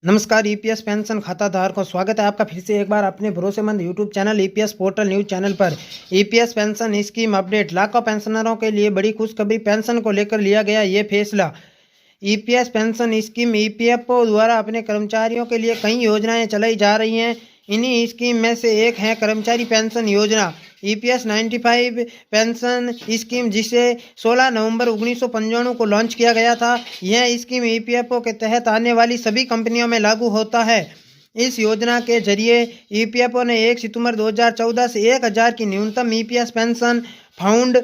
नमस्कार EPS pension खाता धारकों, स्वागत है आपका फिर से एक बार अपने भरोसेमंद YouTube channel EPS portal news channel पर। EPS pension scheme update. लाखों पेंशनरों के लिए बड़ी खुशखबरी, पेंशन को लेकर लिया गया ये फैसला। ईपीएस पेंशन स्कीम ईपीएफओ द्वारा अपने कर्मचारियों के लिए कई योजनाएं चलाई जा रही हैं। इन्हीं स्कीम में से एक है कर्मचारी पेंशन योजना ईपीएस 95 पेंशन स्कीम, जिसे 16 नवंबर 1995 को लॉन्च किया गया था। यह स्कीम ईपीएफओ के तहत आने वाली सभी कंपनियों में लागू होता है। इस योजना के जरिए ईपीएफओ ने 1 सितंबर 2014 से 1000 की न्यूनतम ईपीएस पेंशन फाउंड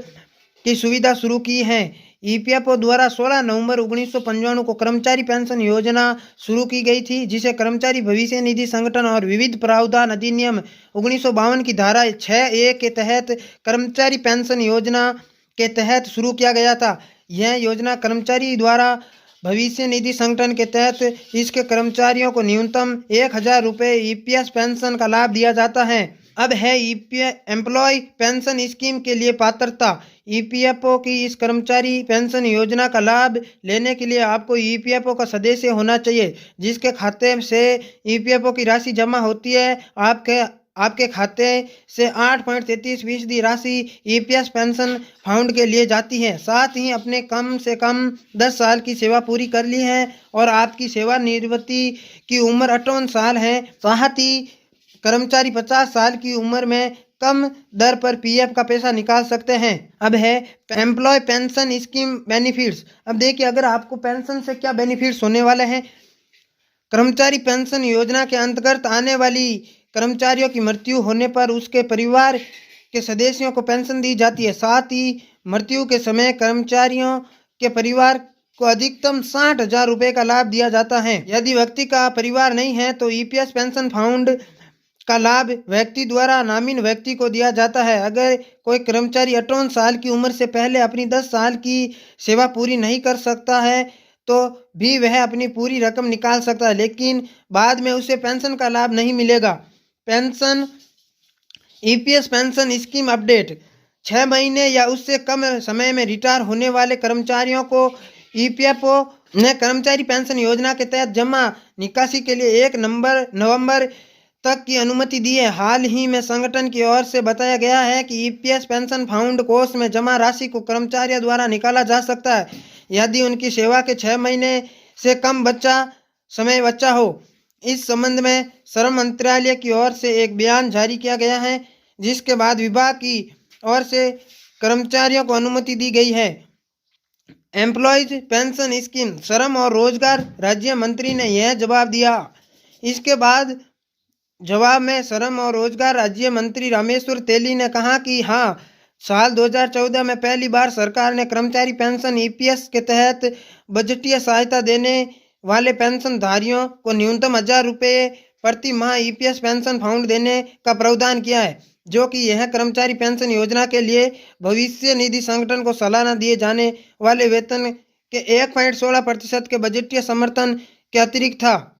की सुविधा शुरू की है। ईपीएफओ द्वारा 16 नवंबर 1995 को कर्मचारी पेंशन योजना शुरू की गई थी, जिसे कर्मचारी भविष्य निधि संगठन और विविध प्रावधान अधिनियम 1952 की धारा 6A के तहत कर्मचारी पेंशन योजना के तहत शुरू किया गया था। यह योजना कर्मचारी द्वारा भविष्य निधि संगठन के तहत इसके कर्मचारियों को न्यूनतम 1000 रुपये ईपीएस पेंशन का लाभ दिया जाता है। अब है एम्प्लॉय पेंशन स्कीम के लिए पात्रता। ईपीएफओ की इस कर्मचारी पेंशन योजना का लाभ लेने के लिए आपको ईपीएफओ का सदस्य होना चाहिए, जिसके खाते से ईपीएफओ की राशि जमा होती है। आपके खाते से 8.33% राशि ईपीएस पेंशन फाउंड के लिए जाती है। साथ ही अपने कम से कम 10 साल की सेवा पूरी कर ली है और आपकी सेवानिवृत्ति की उम्र 58 साल है। साथ ही कर्मचारी 50 साल की उम्र में कम दर पर पीएफ का पैसा निकाल सकते हैं। अब है एम्प्लॉय पेंशन स्कीम बेनिफिट्स। अब देखिए, अगर आपको पेंशन से क्या बेनिफिट्स होने वाले हैं। कर्मचारी पेंशन योजना के अंतर्गत आने वाली कर्मचारियों की मृत्यु होने पर उसके परिवार के सदस्यों को पेंशन दी जाती है। साथ ही मृत्यु के समय कर्मचारियों के परिवार को अधिकतम 60,000 रुपये का लाभ दिया जाता है। यदि व्यक्ति का परिवार नहीं है तो ईपीएस पेंशन फाउंड का लाभ व्यक्ति द्वारा नामित व्यक्ति को दिया जाता है। अगर कोई कर्मचारी 58 साल की उम्र से पहले अपनी 10 साल की सेवा पूरी नहीं कर सकता है तो भी वह अपनी पूरी रकम निकाल सकता है, लेकिन बाद में उसे पेंशन का लाभ नहीं मिलेगा। Pension EPS pension scheme update. 6 महीने या उससे कम समय में रिटायर होने वाले कर्मचारियों को ईपीएफओ ने कर्मचारी पेंशन योजना के तहत जमा निकासी के लिए 1 नवंबर तक की अनुमति दी है। हाल ही में संगठन की ओर से बताया गया है कि ईपीएस पेंशन फाउंड कोष में जमा राशि को कर्मचारियों द्वारा निकाला जा सकता है यदि उनकी सेवा के 6 महीने से कम समय बचा हो। इस संबंध में श्रम मंत्रालय की ओर से एक बयान जारी किया गया है, जिसके बाद विभाग की ओर से कर्मचारियों को अनुमति दी गई है। Employees pension scheme. श्रम और रोजगार राज्य मंत्री ने यह जवाब दिया। इसके बाद जवाब में श्रम और रोजगार राज्य मंत्री रामेश्वर तेली ने कहा कि हाँ, साल 2014 में पहली बार सरकार ने कर्मचारी पेंशन ईपीएस के तहत बजटीय सहायता देने वाले पेंशनधारियों को न्यूनतम 1000 रुपये प्रति माह ईपीएस पेंशन फाउंड देने का प्रावधान किया है, जो कि यह कर्मचारी पेंशन योजना के लिए भविष्य निधि संगठन को सालाना दिए जाने वाले वेतन के 1.16% के बजटीय समर्थन के अतिरिक्त था।